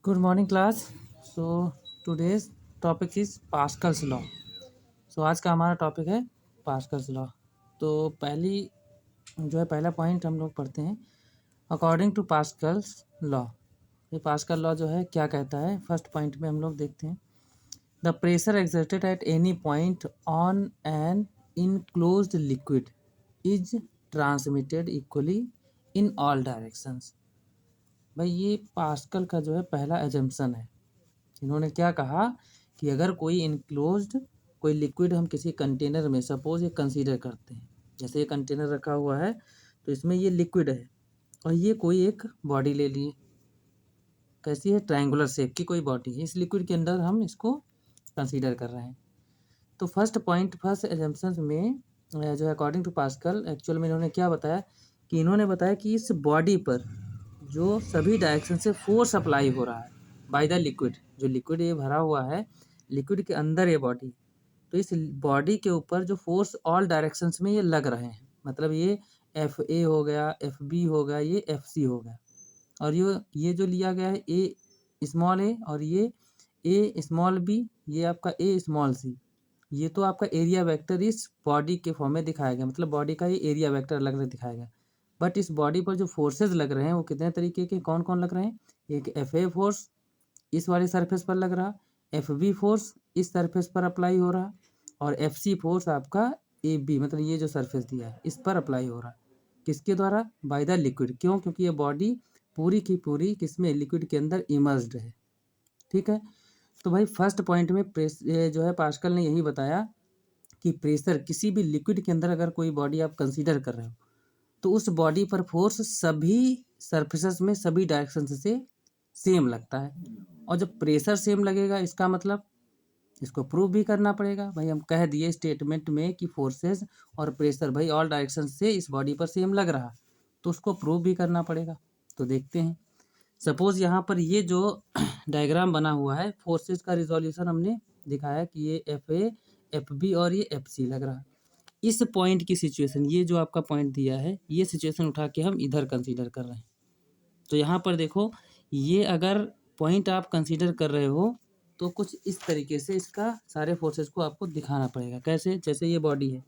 Good morning class. So today's topic is Pascal's law. So आज का हमारा topic है पास्कल्स लॉ. तो पहला पॉइंट हम लोग पढ़ते हैं. अकॉर्डिंग टू पास्कल्स लॉ, ये पास्कल लॉ जो है क्या कहता है. फर्स्ट पॉइंट में हम लोग देखते हैं. The pressure exerted at any point on an enclosed liquid is transmitted equally in all directions. भाई ये पास्कल का जो है पहला एजम्पशन है. इन्होंने क्या कहा कि अगर कोई इनक्लोज्ड कोई लिक्विड हम किसी कंटेनर में सपोज ये कंसीडर करते हैं, जैसे ये कंटेनर रखा हुआ है तो इसमें ये लिक्विड है और ये कोई एक बॉडी ले लिए. कैसी है? ट्रायंगुलर शेप की कोई बॉडी है. इस लिक्विड के अंदर हम इसको कंसीडर कर रहे हैं. तो फर्स्ट एजम्पशन में जो है अकॉर्डिंग टू पास्कल, एक्चुअल में इन्होंने क्या बताया कि इन्होंने बताया कि इस बॉडी पर जो सभी डायरेक्शन से फोर्स अप्लाई हो रहा है बाय द लिक्विड, जो लिक्विड ये भरा हुआ है, लिक्विड के अंदर ये बॉडी, तो इस बॉडी के ऊपर जो फोर्स ऑल डायरेक्शंस में ये लग रहे हैं, मतलब ये एफ ए हो गया, एफ बी हो गया, ये एफ सी हो गया, और ये जो लिया गया है ए स्मॉल ए और ये ए स्मॉल बी, ये आपका ए स्मॉल सी, ये तो आपका एरिया वेक्टर इस बॉडी के फॉर्म में दिखाया गया, मतलब बॉडी का ये एरिया वेक्टर अलग अलग दिखाया गया. बट इस बॉडी पर जो फोर्सेज लग रहे हैं वो कितने तरीके के, कौन कौन लग रहे हैं. एक एफ ए फोर्स इस वाले सरफेस पर लग रहा, एफ बी फोर्स इस सरफेस पर अप्लाई हो रहा, और एफ सी फोर्स आपका ए बी, मतलब ये जो सरफेस दिया है इस पर अप्लाई हो रहा. किसके द्वारा? By the liquid. क्यों? क्योंकि ये बॉडी पूरी की पूरी किसमें, लिक्विड के अंदर इमर्ज्ड है. ठीक है. तो भाई फर्स्ट पॉइंट में जो है पास्कल ने यही बताया कि प्रेशर किसी भी लिक्विड के अंदर अगर कोई बॉडी आप कंसीडर कर रहे हो तो उस बॉडी पर फोर्स सभी सरफेसेस में सभी डायरेक्शन से सेम लगता है. और जब प्रेशर सेम लगेगा इसका मतलब इसको प्रूव भी करना पड़ेगा. भाई हम कह दिए स्टेटमेंट में कि फोर्सेस और प्रेशर भाई ऑल डायरेक्शन से इस बॉडी पर सेम लग रहा, तो उसको प्रूव भी करना पड़ेगा. तो देखते हैं. सपोज यहाँ पर ये जो डायग्राम बना हुआ है, फोर्सेस का रिजोल्यूशन हमने दिखाया कि ये एफ ए, एफ बी और ये एफ सी लग रहा. इस पॉइंट की सिचुएशन, ये जो आपका पॉइंट दिया है, ये सिचुएशन उठा के हम इधर कंसीडर कर रहे हैं. तो यहाँ पर देखो, ये अगर पॉइंट आप कंसीडर कर रहे हो तो कुछ इस तरीके से इसका सारे फोर्सेस को आपको दिखाना पड़ेगा. कैसे? जैसे ये बॉडी है,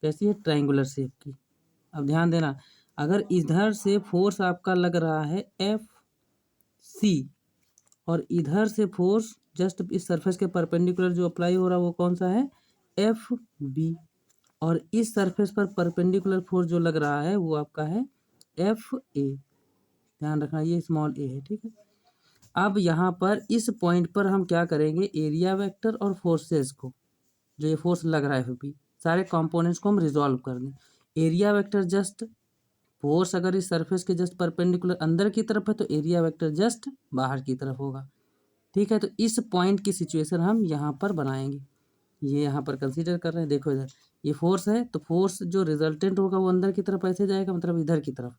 कैसी है? ट्रायंगुलर शेप की. अब ध्यान देना, अगर इधर से फोर्स आपका लग रहा है एफ सी और इधर से फोर्स जस्ट इस सरफेस के परपेंडिकुलर जो अप्लाई हो रहा है वो कौन सा है? F B. और इस सरफेस पर परपेंडिकुलर फोर्स जो लग रहा है वो आपका है एफ ए. ध्यान रखना ये स्मॉल ए है. ठीक है. अब यहाँ पर इस पॉइंट पर हम क्या करेंगे, एरिया वेक्टर और फोर्सेस को, जो ये फोर्स लग रहा है एफ बी, सारे कंपोनेंट्स को हम रिजॉल्व कर दें. एरिया वेक्टर जस्ट फोर्स अगर इस सरफेस के जस्ट परपेंडिकुलर अंदर की तरफ है तो एरिया वेक्टर जस्ट बाहर की तरफ होगा. ठीक है. तो इस पॉइंट की सिचुएशन हम यहाँ पर बनाएंगे. ये यहाँ पर कंसीडर कर रहे हैं. देखो इधर ये फोर्स है तो फोर्स जो रिजल्टेंट होगा वो अंदर की तरफ ऐसे जाएगा, मतलब इधर की तरफ,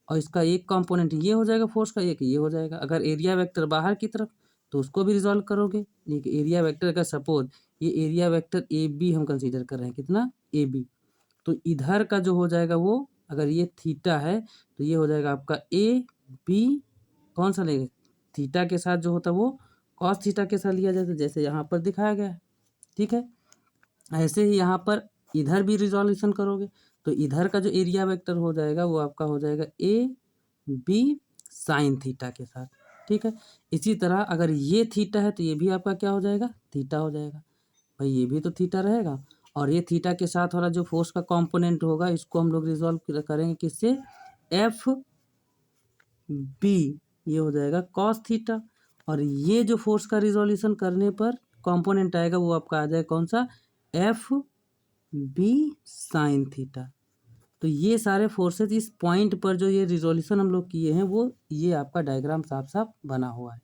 और इसका एक कंपोनेंट ये हो जाएगा फोर्स का, एक ये हो जाएगा. अगर एरिया वेक्टर बाहर की तरफ तो उसको भी रिजॉल्व करोगे. एक एरिया वेक्टर का सपोज ये एरिया वेक्टर ए बी हम कंसीडर कर रहे हैं, कितना? A B. तो इधर का जो हो जाएगा वो, अगर ये थीटा है तो ये हो जाएगा आपका ए बी, कौन सा लेगा? थीटा के साथ जो होता है वो कॉस थीटा के साथ लिया जाता है, जैसे यहाँ पर दिखाया गया है. ठीक है. ऐसे ही यहाँ पर इधर भी रिजोल्यूशन करोगे तो इधर का जो एरिया वेक्टर हो जाएगा वो आपका हो जाएगा ए बी साइन थीटा के साथ. ठीक है. इसी तरह अगर ये थीटा है तो ये भी आपका क्या हो जाएगा? थीटा हो जाएगा. भाई ये भी तो थीटा रहेगा, और ये थीटा के साथ वाला जो फोर्स का कंपोनेंट होगा इसको हम लोग रिजॉल्व करेंगे किससे? एफ बी, ये हो जाएगा कॉस थीटा. और ये जो फोर्स का रिजोल्यूशन करने पर कंपोनेंट आएगा वो आपका आ जाएगा कौन सा? F B sine theta. तो ये सारे फोर्सेस इस पॉइंट पर जो ये रिजोल्यूशन हम लोग किए हैं वो ये आपका डायग्राम साफ साफ बना हुआ है.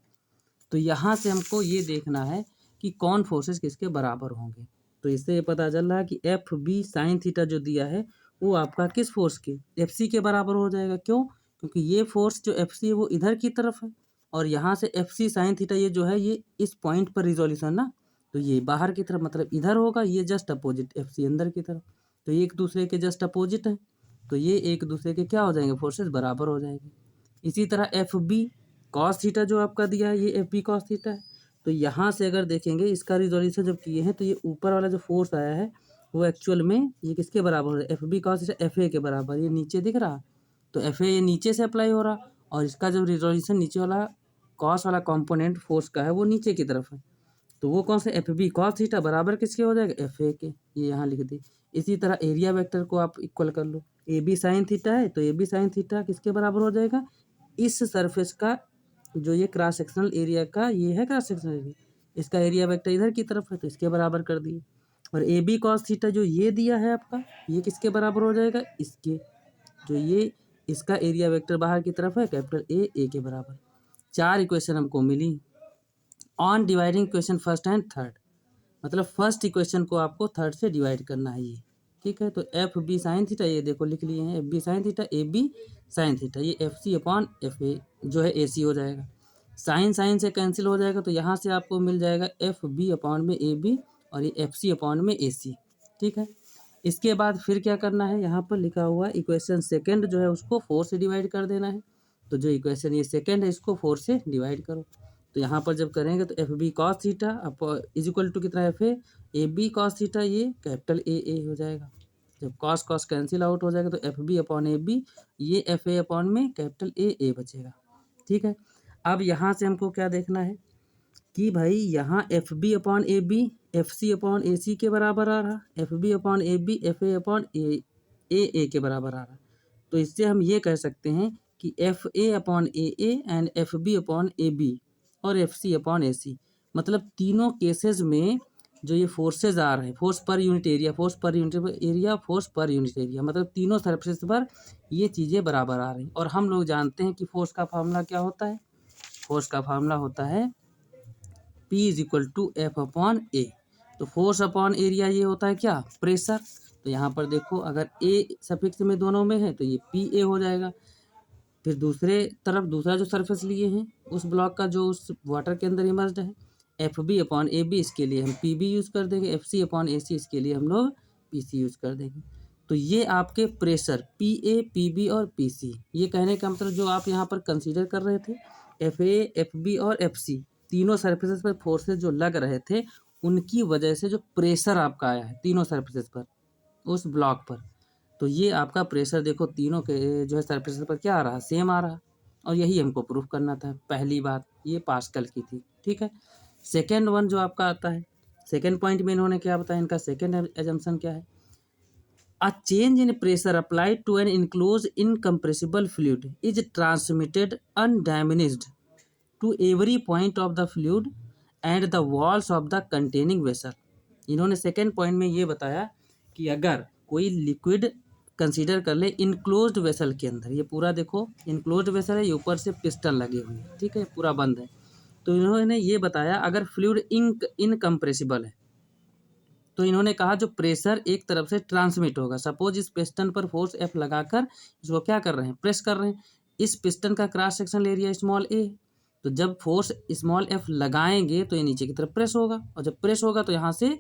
तो यहाँ से हमको ये देखना है कि कौन फोर्सेस किसके बराबर होंगे. तो इससे ये पता चल रहा है कि एफ बी साइन थीटा जो दिया है वो आपका किस फोर्स के? एफ सी के बराबर हो जाएगा. क्यों? क्योंकि ये फोर्स जो एफ सी है वो इधर की तरफ है, और यहाँ से एफ सी साइन थीटा ये जो है ये इस पॉइंट पर रिजोल्यूशन ना, तो ये बाहर की तरफ मतलब इधर होगा, ये जस्ट अपोजिट एफ सी अंदर की तरफ. तो ये एक दूसरे के जस्ट अपोजिट है, तो ये एक दूसरे के क्या हो जाएंगे? फोर्सेस बराबर हो जाएंगे. इसी तरह एफ बी, कॉस थीटा जो आपका दिया है ये एफ बी कॉस थीटा है। तो यहाँ से अगर देखेंगे इसका रिजोल्यूशन जब किए हैं तो ये ऊपर वाला जो फोर्स आया है वो एक्चुअल में ये किसके बराबर है, F B cos theta F A के बराबर। ये नीचे दिख रहा तो एफ ए नीचे से अप्लाई हो रहा और इसका जो रिजोल्यूशन नीचे वाला कॉस वाला कंपोनेंट फोर्स का है वो नीचे की तरफ है। तो वो कौन सा, एफ बी कॉस थीटा बराबर किसके हो जाएगा, एफ ए के। ये यहाँ लिख दी। इसी तरह एरिया वेक्टर को आप इक्वल कर लो, ए बी साइन थीटा है तो ए बी साइन थीटा किसके बराबर हो जाएगा, इस सरफेस का जो ये क्रॉस सेक्शनल एरिया का ये है क्रॉस सेक्शनल एरिया, इसका एरिया वेक्टर इधर की तरफ है तो इसके बराबर कर दिए। और ए बी कॉस थीटा जो ये दिया है आपका ये किसके बराबर हो जाएगा, इसके, जो ये इसका एरिया वेक्टर बाहर की तरफ है कैपिटल ए के बराबर। 4 इक्वेशन हमको मिली on dividing equation first and third, मतलब फर्स्ट इक्वेशन को आपको थर्ड से डिवाइड करना है ये, ठीक है। तो एफ बी साइन थीटा ये देखो लिख लिए हैं, F B sine theta A B sine theta, ये F C upon F A जो है ए सी हो जाएगा। साइन साइन से कैंसिल हो जाएगा तो यहाँ से आपको मिल जाएगा एफ बी अपॉन में ए बी और ये एफ सी अपॉन में ए सी, ठीक है। इसके बाद फिर क्या करना है, यहाँ पर लिखा हुआ इक्वेशन सेकेंड जो है उसको 4 से डिवाइड कर देना है। तो जो इक्वेशन ये सेकेंड है इसको 4 से डिवाइड करो। तो यहाँ पर जब करेंगे तो F B cos theta is equal to कितना, F A B cos theta ये कैपिटल ए हो जाएगा। जब कॉस कॉस कैंसिल आउट हो जाएगा तो F B upon A B ये एफ ए अपॉन में कैपिटल ए बचेगा, ठीक है। अब यहाँ से हमको क्या देखना है कि भाई यहाँ F B upon A B F C upon A C के बराबर आ रहा, F B upon A B F A upon A के बराबर आ रहा। तो इससे हम ये कह सकते हैं कि F A upon A and F B upon A B और F C upon A C, मतलब तीनों केसेस में जो ये फोर्सेज आ रहे हैं, force per unit area, force per unit area, force per unit area, मतलब तीनों सरफेस पर ये चीज़ें बराबर आ रही। और हम लोग जानते हैं कि फोर्स का फार्मूला क्या होता है, फोर्स का फार्मूला होता है P is equal to F upon A. तो फोर्स अपॉन एरिया ये होता है क्या, प्रेशर। तो यहाँ पर देखो अगर ए सफिक्स में दोनों में है तो ये पी ए हो जाएगा। फिर दूसरे तरफ दूसरा जो सरफेस लिए हैं उस ब्लॉक का जो उस वाटर के अंदर इमर्ज्ड है, F B upon A B इसके लिए हम पी बी यूज़ कर देंगे, एफ सी अपॉन ए सी इसके लिए हम लोग पी सी यूज़ कर देंगे। तो ये आपके pressure P A P B और पी सी, ये कहने का मतलब जो आप यहाँ पर कंसीडर कर रहे थे एफ ए एफ बी और एफ सी तीनों सरफेसेस पर फोर्सेस जो लग रहे थे उनकी वजह से जो प्रेशर आपका आया है तीनों सरफेसेस पर उस ब्लॉक पर, तो ये आपका प्रेशर देखो तीनों के जो है सरफेस पर क्या आ रहा, सेम आ रहा। और यही हमको प्रूफ करना था। पहली बात ये पास्कल की थी, ठीक है। सेकेंड वन जो आपका आता है, सेकेंड पॉइंट में इन्होंने क्या बताया, इनका सेकेंड एजम्पशन क्या है, a change in pressure applied to an enclose incompressible fluid is transmitted undamaged to every point of the fluid and the walls of the containing vessel. इन्होंने सेकेंड पॉइंट में ये बताया कि अगर कोई लिक्विड कंसीडर कर ले इनक्लोज्ड वेसल के अंदर, ये पूरा देखो इनक्लोज्ड वेसल है, ये ऊपर से पिस्टन लगे हुए हैं, ठीक है, पूरा बंद है। तो इन्होंने ये बताया अगर फ्लूइड इनकम्प्रेसिबल है तो इन्होंने कहा जो प्रेशर एक तरफ से ट्रांसमिट होगा, सपोज इस पिस्टन पर फोर्स एफ लगाकर इसको क्या कर रहे हैं, प्रेस कर रहे हैं, इस पिस्टन का क्रॉस सेक्शनल एरिया स्मॉल ए, तो जब फोर्स स्मॉल एफ लगाएंगे तो ये नीचे की तरफ प्रेस होगा, और जब प्रेस होगा तो यहाँ से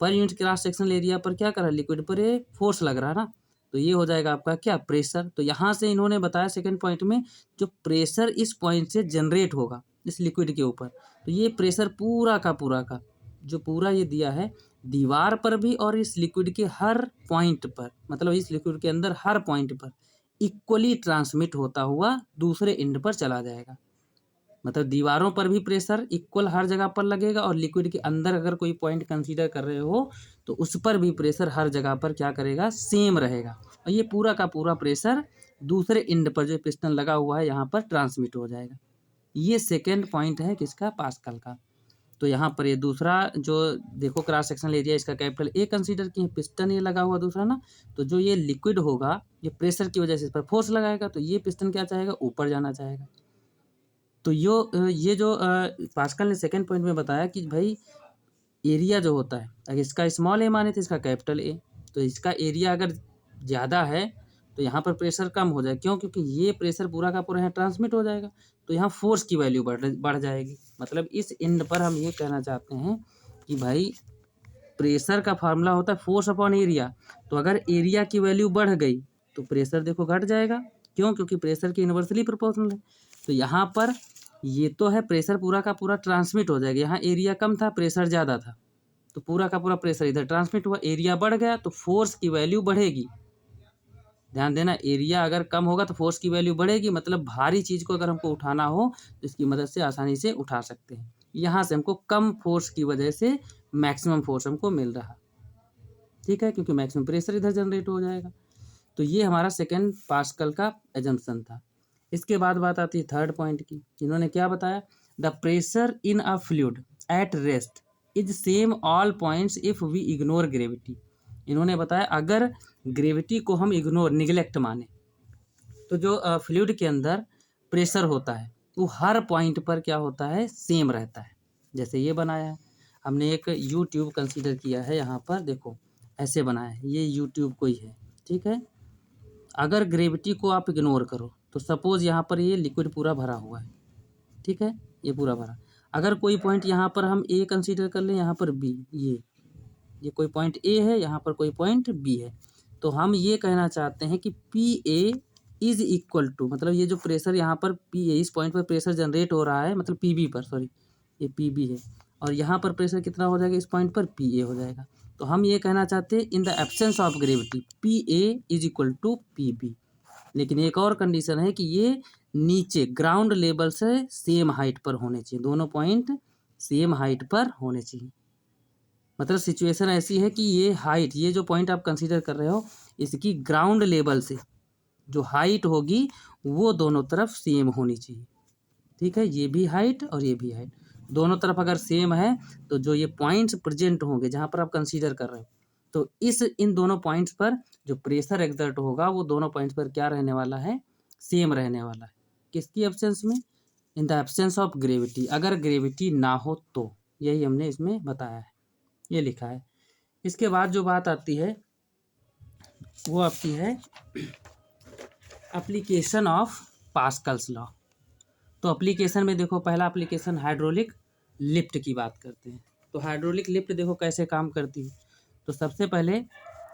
per unit cross sectional area पर क्या कर रहा है, लिक्विड पर ये फोर्स लग रहा है ना, तो ये हो जाएगा आपका क्या, प्रेशर। तो यहाँ से इन्होंने बताया सेकंड पॉइंट में जो प्रेशर इस पॉइंट से जनरेट होगा इस लिक्विड के ऊपर, तो ये प्रेशर पूरा का जो पूरा ये दिया है दीवार पर भी और इस लिक्विड के हर पॉइंट पर, मतलब इस लिक्विड के अंदर हर पॉइंट पर इक्वली ट्रांसमिट होता हुआ दूसरे एंड पर चला जाएगा। मतलब दीवारों पर भी प्रेशर इक्वल हर जगह पर लगेगा और लिक्विड के अंदर अगर कोई पॉइंट कंसीडर कर रहे हो तो उस पर भी प्रेशर हर जगह पर क्या करेगा, सेम रहेगा। और ये पूरा का पूरा प्रेशर दूसरे एंड पर जो पिस्टन लगा हुआ है यहाँ पर ट्रांसमिट हो जाएगा। ये सेकेंड पॉइंट है किसका, पास्कल का। तो यहाँ पर ये दूसरा जो देखो क्रॉस सेक्शनल एरिया इसका कैपिटल ए कंसीडर किए, पिस्टन ये लगा हुआ दूसरा ना, तो जो ये लिक्विड होगा ये प्रेशर की वजह से इस पर फोर्स लगाएगा तो ये पिस्टन क्या चाहेगा, ऊपर जाना चाहेगा। तो ये जो पास्कल ने सेकंड पॉइंट में बताया कि भाई एरिया जो होता है अगर इसका स्मॉल ए माने तो इसका कैपिटल ए, तो इसका एरिया अगर ज़्यादा है तो यहाँ पर प्रेशर कम हो जाए, क्यों, क्योंकि ये प्रेशर पूरा का पूरा यहाँ ट्रांसमिट हो जाएगा तो यहाँ फोर्स की वैल्यू बढ़ जाएगी। मतलब इस एंड पर हम ये कहना चाहते हैं कि भाई प्रेशर का फार्मूला होता है फोर्स अपॉन एरिया, तो अगर एरिया की वैल्यू बढ़ गई तो प्रेशर देखो घट जाएगा, क्यों, क्योंकि प्रेशर की इन्वर्सली प्रोपोर्शनल है। तो यहाँ पर ये तो है प्रेशर पूरा का पूरा ट्रांसमिट हो जाएगा, यहाँ एरिया कम था प्रेशर ज़्यादा था, तो पूरा का पूरा प्रेशर इधर ट्रांसमिट हुआ, एरिया बढ़ गया तो फोर्स की वैल्यू बढ़ेगी। ध्यान देना, एरिया अगर कम होगा तो फोर्स की वैल्यू बढ़ेगी, मतलब भारी चीज़ को अगर हमको उठाना हो तो इसकी मदद से आसानी से उठा सकते हैं। यहाँ से हमको कम फोर्स की वजह से मैक्सिमम फोर्स हमको मिल रहा, ठीक है, क्योंकि मैक्सिमम प्रेशर इधर जनरेट हो जाएगा। तो ये हमारा सेकेंड पास्कल का एजम्पशन था। इसके बाद बात आती है थर्ड पॉइंट की। इन्होंने क्या बताया, the pressure in a fluid at rest is same all points if we ignore gravity. इन्होंने बताया अगर ग्रेविटी को हम इग्नोर निगलेक्ट माने तो जो फ्लूइड के अंदर प्रेशर होता है वो हर पॉइंट पर क्या होता है, सेम रहता है। जैसे ये बनाया है हमने, एक यूट्यूब कंसीडर किया है, यहाँ पर देखो ऐसे बनाया है, ये यूट्यूब को ही है, ठीक है। अगर ग्रेविटी को आप इग्नोर करो तो सपोज यहाँ पर ये लिक्विड पूरा भरा हुआ है, ठीक है, ये पूरा भरा। अगर कोई पॉइंट यहाँ पर हम ए कंसीडर कर लें, यहाँ पर बी, ये कोई पॉइंट ए है, यहाँ पर कोई पॉइंट बी है, तो हम ये कहना चाहते हैं कि P A is equal to, मतलब ये जो प्रेशर यहाँ पर पी ए, इस पॉइंट पर प्रेशर जनरेट हो रहा है, मतलब पी बी पर, सॉरी ये पी बी है, और यहाँ पर प्रेशर कितना हो जाएगा, इस पॉइंट पर पी ए हो जाएगा। तो हम ये कहना चाहते हैं in the absence of gravity P A is equal to P B. लेकिन एक और कंडीशन है कि ये नीचे ग्राउंड लेवल से सेम हाइट पर होने चाहिए, दोनों पॉइंट सेम हाइट पर होने चाहिए। मतलब सिचुएशन ऐसी है कि ये हाइट, ये जो पॉइंट आप कंसीडर कर रहे हो, इसकी ग्राउंड लेवल से जो हाइट होगी वो दोनों तरफ सेम होनी चाहिए, ठीक है। ये भी हाइट और ये भी हाइट, दोनों तरफ अगर सेम है तो जो ये पॉइंट्स प्रेजेंट होंगे जहाँ पर आप कंसीडर कर रहे हो, तो इन दोनों पॉइंट्स पर जो प्रेशर एक्सर्ट होगा वो दोनों पॉइंट्स पर क्या रहने वाला है, सेम रहने वाला है। किसकी एब्सेंस में, इन द एब्सेंस ऑफ ग्रेविटी, अगर ग्रेविटी ना हो तो, यही हमने इसमें बताया है, ये लिखा है। इसके बाद जो बात आती है वो आपकी है एप्लीकेशन ऑफ पास्कल्स लॉ। तो एप्लीकेशन में देखो, पहला एप्लीकेशन हाइड्रोलिक लिफ्ट की बात करते हैं। तो हाइड्रोलिक लिफ्ट देखो कैसे काम करती है। तो सबसे पहले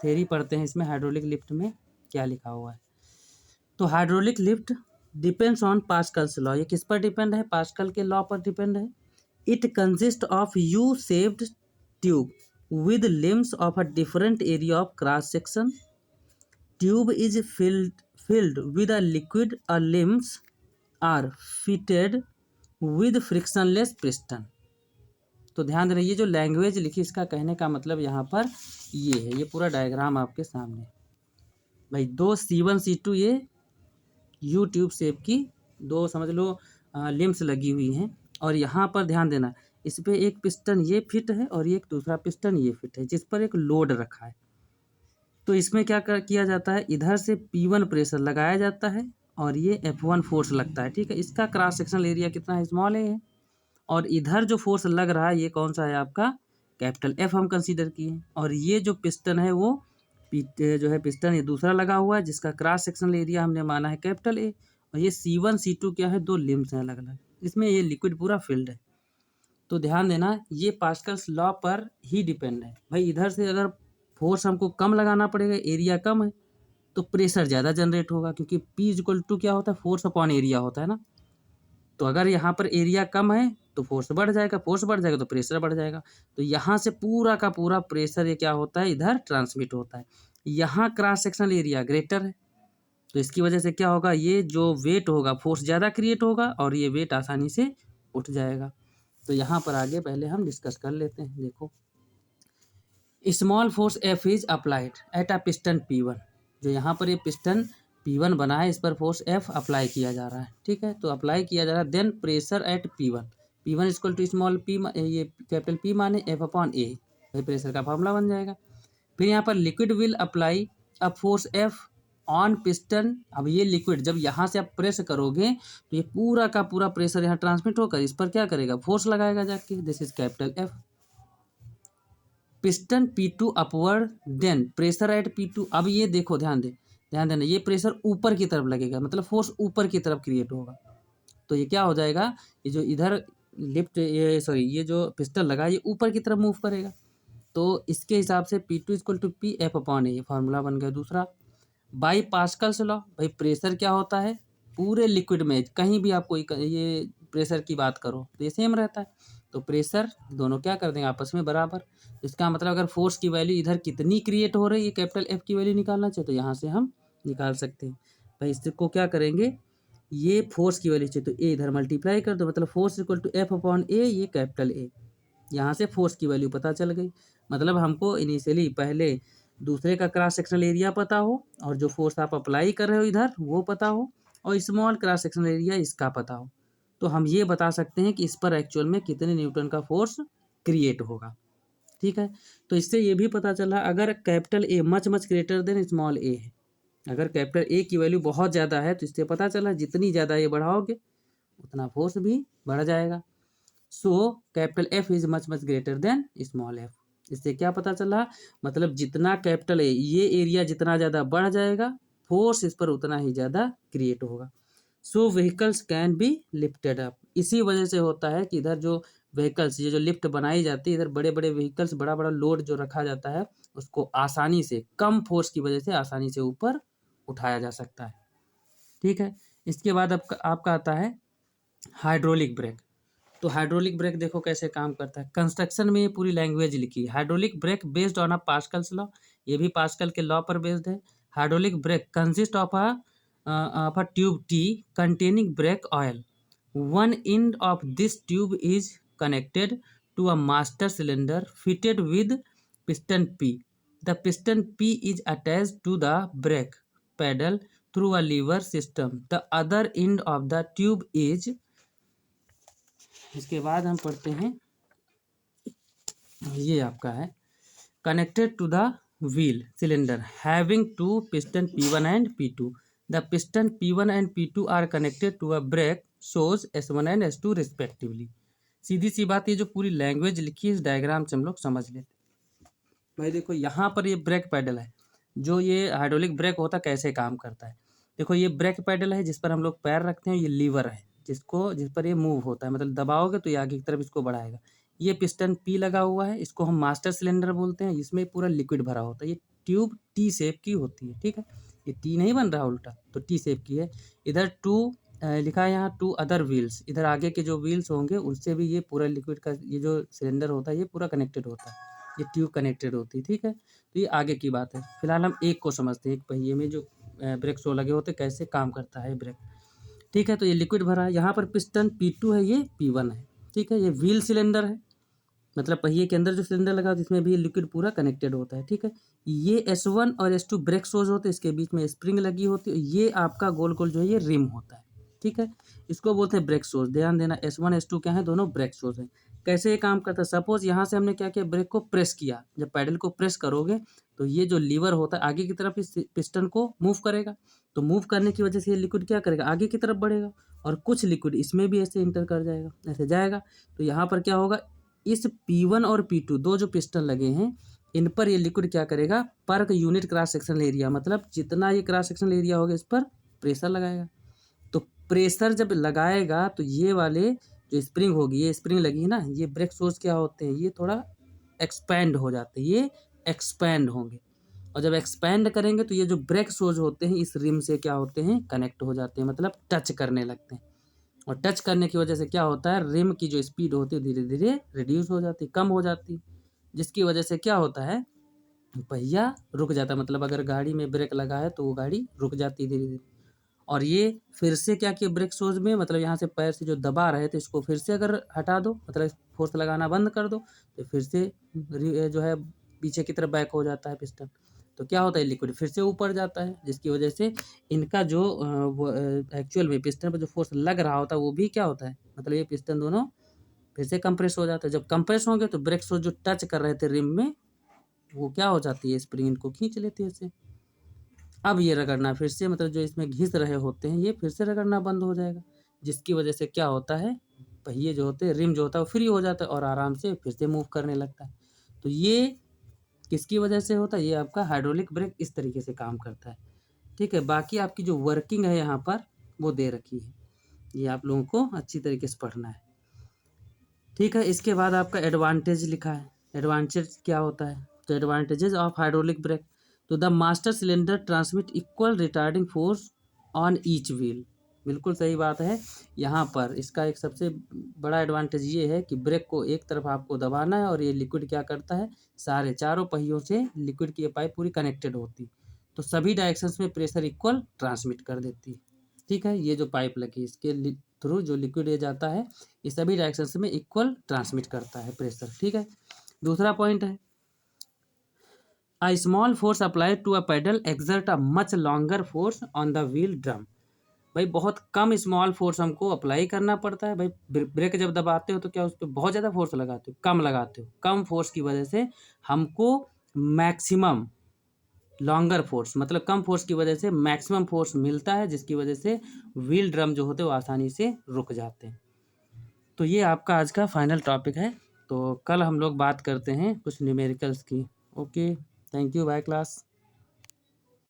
थ्योरी पढ़ते हैं इसमें, हाइड्रोलिक लिफ्ट में क्या लिखा हुआ है। तो hydraulic lift depends on Pascal's law, ये किस पर डिपेंड है, पास्कल के लॉ पर डिपेंड है। It consist of U shaped tube with limbs of a different area of cross section. Tube is filled with a liquid, or limbs are fitted with frictionless piston. तो ध्यान देना, ये जो language लिखी इसका कहने का मतलब यहाँ पर ये है, ये पूरा डायग्राम आपके सामने भाई, दो C1 C2 ये यू ट्यूब शेप की दो समझ लो लिम्स लगी हुई हैं, और यहाँ पर ध्यान देना इस पर एक पिस्टन ये फिट है और एक दूसरा पिस्टन ये फिट है जिस पर एक लोड रखा है। तो इसमें क्या किया जाता है, इधर से P1 प्रेशर लगाया जाता है और ये F1 फोर्स लगता है, ठीक है। इसका क्रॉस सेक्शनल एरिया कितना है, स्मॉल है, और इधर जो फोर्स लग रहा है ये कौन सा है आपका, कैपिटल F हम कंसीडर किए। और ये जो पिस्टन है वो जो है पिस्टन ये दूसरा लगा हुआ है जिसका क्रॉस सेक्शनल एरिया हमने माना है कैपिटल A, और ये C1 C2 क्या है, दो लिम्स हैं अलग अलग, इसमें ये लिक्विड पूरा फिल्ड है। तो ध्यान देना ये पास्कल्स लॉ पर ही डिपेंड है भाई। इधर से अगर फोर्स हमको कम लगाना पड़ेगा, एरिया कम है, तो प्रेशर ज़्यादा जनरेट होगा, क्योंकि P इक्वल टू क्या होता है, फोर्स अपॉन एरिया होता है ना। तो अगर यहाँ पर एरिया कम है तो फोर्स बढ़ जाएगा, फोर्स बढ़ जाएगा तो प्रेशर बढ़ जाएगा। तो यहाँ से पूरा का पूरा प्रेशर ये क्या होता है, इधर ट्रांसमिट होता है। यहाँ क्रॉस सेक्शनल एरिया ग्रेटर है, तो इसकी वजह से क्या होगा, ये जो वेट होगा फोर्स ज़्यादा क्रिएट होगा और ये वेट आसानी से उठ जाएगा। तो यहाँ पर आगे पहले हम डिस्कस कर लेते हैं। देखो, small force F is applied at a piston P1, जो यहाँ पर ये पिस्टन P1 बना है इस पर फोर्स F अप्लाई किया जा रहा है, ठीक है। तो अप्लाई किया जा रहा है, then pressure at P1 equal to small p, ये कैपिटल P माने F अपॉन A, भाई प्रेशर का फॉर्मूला बन जाएगा। फिर यहाँ पर liquid will apply a force F on piston. अब ये लिक्विड जब यहाँ से आप प्रेस करोगे तो ये पूरा का पूरा प्रेशर यहाँ ट्रांसमिट होकर इस पर क्या करेगा, फोर्स लगाएगा जाके, this is capital F। Piston P2 upward, then pressure at P2। अब ये देखो ध्यान देना, ये प्रेशर ऊपर की तरफ लगेगा, मतलब फोर्स ऊपर की तरफ क्रिएट होगा। तो ये क्या हो जाएगा, ये जो इधर लिफ्ट ये जो पिस्टन लगा ये ऊपर की तरफ मूव करेगा। तो इसके हिसाब से P2 equal to P F upon A, formula बन गया दूसरा। बाई पास्कल्स लॉ, भाई प्रेशर क्या होता है पूरे लिक्विड में, कहीं भी आपको ये प्रेशर की बात करो तो ये सेम रहता है। तो प्रेशर दोनों क्या कर देंगे आपस में बराबर। इसका मतलब अगर फोर्स की वैल्यू इधर कितनी क्रिएट हो रही है कैपिटल एफ की वैल्यू निकालना चाहिए तो यहाँ से हम निकाल सकते हैं। भाई इसको क्या करेंगे, ये फोर्स की वैल्यू चाहिए तो ए इधर मल्टीप्लाई कर दो, मतलब force equal to F upon A, ये कैपिटल ए। यहाँ से फोर्स की वैल्यू पता चल गई। मतलब हमको इनिशियली पहले दूसरे का क्रॉस सेक्शनल एरिया पता हो और जो फोर्स आप अप्लाई कर रहे हो इधर वो पता हो और स्मॉल क्रॉस सेक्शनल एरिया इसका पता हो, तो हम ये बता सकते हैं कि इस पर एक्चुअल में कितने न्यूटन का फोर्स क्रिएट होगा। ठीक है, तो इससे ये भी पता चला अगर capital A much much greater than small A है, अगर कैपिटल ए की वैल्यू बहुत ज़्यादा है तो इससे पता चला जितनी ज़्यादा ये बढ़ाओगे उतना फोर्स भी बढ़ जाएगा। So capital F is much much greater than small F. इससे क्या पता चला, मतलब जितना कैपिटल ए ये एरिया जितना ज़्यादा बढ़ जाएगा फोर्स इस पर उतना ही ज़्यादा क्रिएट होगा। So vehicles can be lifted up. इसी वजह से होता है कि इधर जो व्हीकल्स ये जो लिफ्ट बनाई जाती है इधर बड़े बड़े व्हीकल्स बड़ा बड़ा लोड जो रखा जाता है उसको आसानी से कम फोर्स की वजह से आसानी से ऊपर उठाया जा सकता है। ठीक है, इसके बाद आपका आता है हाइड्रोलिक ब्रेक। तो हाइड्रोलिक ब्रेक देखो कैसे काम करता है। कंस्ट्रक्शन में ये पूरी लैंग्वेज लिखी है। Hydraulic brake based on a Pascal's law, ये भी पास्कल के लॉ पर बेस्ड है। Hydraulic brake consist of a tube T containing brake oil. One end of this tube is connected to a master cylinder fitted with piston P. The piston P is attached to the brake pedal through a lever system. The other end of the tube is, इसके बाद हम पढ़ते हैं, ये आपका है connected to the wheel cylinder having two piston P1 and P2. The piston P1 and P2 are connected to a brake shoes S1 and S2 respectively. सीधी सी बात, ये जो पूरी लैंग्वेज लिखी है इस डायग्राम से हम लोग समझ लेते हैं। भाई देखो यहाँ पर ये ब्रेक पैडल है, जो ये हाइड्रोलिक ब्रेक होता है कैसे काम करता है। देखो ये ब्रेक पैडल है जिस पर हम लोग पैर रखते हैं, ये लीवर है जिस पर ये मूव होता है, मतलब दबाओगे तो ये आगे की तरफ इसको बढ़ाएगा। ये पिस्टन पी लगा हुआ है, इसको हम मास्टर सिलेंडर बोलते हैं, इसमें पूरा लिक्विड भरा होता है। ये ट्यूब टी शेप की होती है। ठीक है, ये टी नहीं बन रहा उल्टा, तो टी शेप की है। इधर लिखा है यहाँ 2 अदर व्हील्स, इधर आगे के जो व्हील्स होंगे उससे भी ये पूरा लिक्विड का ये जो सिलेंडर होता है ये पूरा कनेक्टेड होता है, ये ट्यूब कनेक्टेड होती है। ठीक है, तो ये आगे की बात है। फिलहाल हम एक को समझते हैं, एक पहिए में जो ब्रेक शो लगे होते कैसे काम करता है ब्रेक। ठीक है, तो ये लिक्विड भरा है, यहाँ पर पिस्टन P2 है, ये P1 है। ठीक है, ये व्हील सिलेंडर है, मतलब पहिए के अंदर जो सिलेंडर लगा होता है इसमें भी लिक्विड पूरा कनेक्टेड होता है। ठीक है, ये S1 और S2 ब्रेक शोज होते हैं, इसके बीच में स्प्रिंग लगी होती है। ये आपका गोल गोल जो है ये रिम होता है। ठीक है, इसको बोलते हैं ब्रेक शोज। ध्यान देना, S1 S2 क्या है, दोनों ब्रेक शोज हैं। कैसे ये काम करता है, सपोज यहाँ से हमने क्या किया, ब्रेक को प्रेस किया। जब पैडल को प्रेस करोगे तो ये जो लीवर होता है आगे की तरफ इस पिस्टन को मूव करेगा, तो मूव करने की वजह से ये लिक्विड क्या करेगा, आगे की तरफ बढ़ेगा और कुछ लिक्विड इसमें भी ऐसे इंटर कर जाएगा, ऐसे जाएगा। तो यहाँ पर क्या होगा, इस P1 और P2 दो जो पिस्टन लगे हैं इन पर ये लिक्विड क्या करेगा, per unit cross sectional area, मतलब जितना ये क्रॉस सेक्शनल एरिया होगा इस पर प्रेशर लगाएगा। तो प्रेशर जब लगाएगा तो ये वाले जो स्प्रिंग होगी, ये स्प्रिंग लगी है ना, ये ब्रेक शोज क्या होते हैं, ये थोड़ा एक्सपैंड हो जाते हैं, ये एक्सपैंड होंगे। और जब एक्सपैंड करेंगे तो ये जो ब्रेक शोज होते हैं इस रिम से क्या होते हैं, कनेक्ट हो जाते हैं, मतलब टच करने लगते हैं। और टच करने की वजह से क्या होता है, रिम की जो स्पीड होती है धीरे धीरे रिड्यूस हो जाती है, कम हो जाती है, जिसकी वजह से क्या होता है, पहिया रुक जाता है। मतलब अगर गाड़ी में ब्रेक लगा है तो वो गाड़ी रुक जाती है धीरे धीरे। और ये फिर से क्या किया ब्रेक शोज में, मतलब यहाँ से पैर से जो दबा रहे थे इसको फिर से अगर हटा दो, मतलब फोर्स लगाना बंद कर दो, तो फिर से जो है पीछे की तरफ बैक हो जाता है पिस्टन। तो क्या होता है, लिक्विड फिर से ऊपर जाता है, जिसकी वजह से इनका जो एक्चुअल में पिस्टन पर जो फोर्स लग रहा होता है वो भी क्या होता है, मतलब ये पिस्टन दोनों फिर से कंप्रेस हो जाता है। जब कंप्रेस होंगे तो ब्रेक शोज जो टच कर रहे थे रिम में वो क्या हो जाती है, स्प्रिंग इनको खींच लेती है इससे। अब ये रगड़ना फिर से, मतलब जो इसमें घिस रहे होते हैं ये फिर से रगड़ना बंद हो जाएगा, जिसकी वजह से क्या होता है, पहिए जो होते हैं, रिम जो होता है वो फ्री हो जाता है और आराम से फिर से मूव करने लगता है। तो ये किसकी वजह से होता है, ये आपका हाइड्रोलिक ब्रेक इस तरीके से काम करता है। ठीक है, बाकी आपकी जो वर्किंग है यहाँ पर वो दे रखी है, ये आप लोगों को अच्छी तरीके से पढ़ना है। ठीक है, इसके बाद आपका एडवांटेज लिखा है। एडवांटेज क्या होता है, तो एडवांटेजेस ऑफ हाइड्रोलिक ब्रेक, तो the master cylinder transmit equal retarding force on each wheel, बिल्कुल सही बात है। यहाँ पर इसका एक सबसे बड़ा एडवांटेज ये है कि ब्रेक को एक तरफ आपको दबाना है और ये लिक्विड क्या करता है, सारे चारों पहियों से लिक्विड की ये पाइप पूरी कनेक्टेड होती, तो सभी डायरेक्शंस में प्रेशर इक्वल ट्रांसमिट कर देती है। ठीक है, ये जो पाइप लगी इसके थ्रू जो लिक्विड ये जाता है, ये सभी डायरेक्शंस में इक्वल ट्रांसमिट करता है प्रेशर। ठीक है, दूसरा पॉइंट है, A small force applied to a pedal exert a much longer force on the wheel drum। भाई बहुत कम स्मॉल फोर्स हमको अप्लाई करना पड़ता है। भाई ब्रेक जब दबाते हो तो क्या उस पर बहुत ज़्यादा फोर्स लगाते हो, कम लगाते हो। कम फोर्स की वजह से हमको मैक्सिमम लॉन्गर फोर्स, मतलब कम फोर्स की वजह से मैक्सिमम फोर्स मिलता है, जिसकी वजह से व्हील ड्रम जो होते हैं वो आसानी से रुक जाते हैं। तो ये आपका आज का फाइनल टॉपिक है। तो कल हम लोग बात करते हैं कुछ न्यूमेरिकल्स की। Okay, thank you, bye class.